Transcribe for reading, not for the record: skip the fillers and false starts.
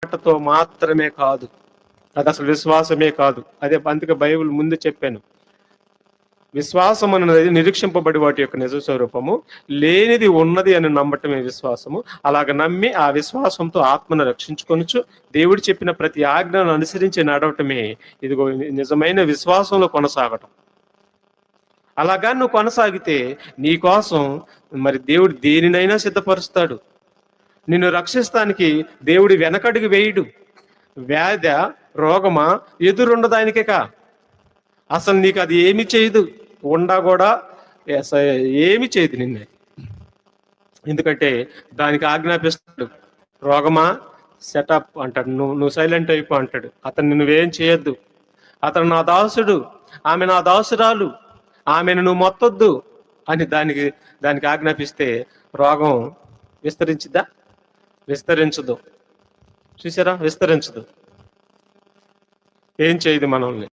మాటతో మాత్రమే కాదు, అది అసలు విశ్వాసమే కాదు. అదే అందుకే బైబిల్ ముందు చెప్పాను, విశ్వాసం అనేది నిరీక్షింపబడి వాటి యొక్క నిజ స్వరూపము, లేనిది ఉన్నది అని నమ్మటమే విశ్వాసము. అలాగ నమ్మి ఆ విశ్వాసంతో ఆత్మను రక్షించుకొనుచు దేవుడు చెప్పిన ప్రతి ఆజ్ఞను అనుసరించి నడవటమే ఇదిగో నిజమైన విశ్వాసంలో కొనసాగటం. అలాగా నువ్వు కొనసాగితే నీ కోసం మరి దేవుడు దేనినైనా సిద్ధపరుస్తాడు. నిన్ను రక్షిస్తానికి దేవుడి వెనకడుగు వేయడు. వ్యాధ రోగమా ఎదురుండదానికేకా, అసలు నీకు అది ఏమి చేయదు, ఉండా కూడా ఏమి చేయదు నిన్నే. ఎందుకంటే దానికి ఆజ్ఞాపిస్తాడు, రోగమా సెటప్ అంటాడు, నువ్వు సైలెంట్ అయిపో అంటాడు. అతను నువ్వేం చేయొద్దు, అతను నా దాసుడు, ఆమె నా దాసురాలు, ఆమెను నువ్వు మొత్తొద్దు అని దానికి ఆజ్ఞాపిస్తే రోగం విస్తరించిద్దా? విస్తరించదు. చూసారా, విస్తరించదు, ఏం చేయదు మనల్ని.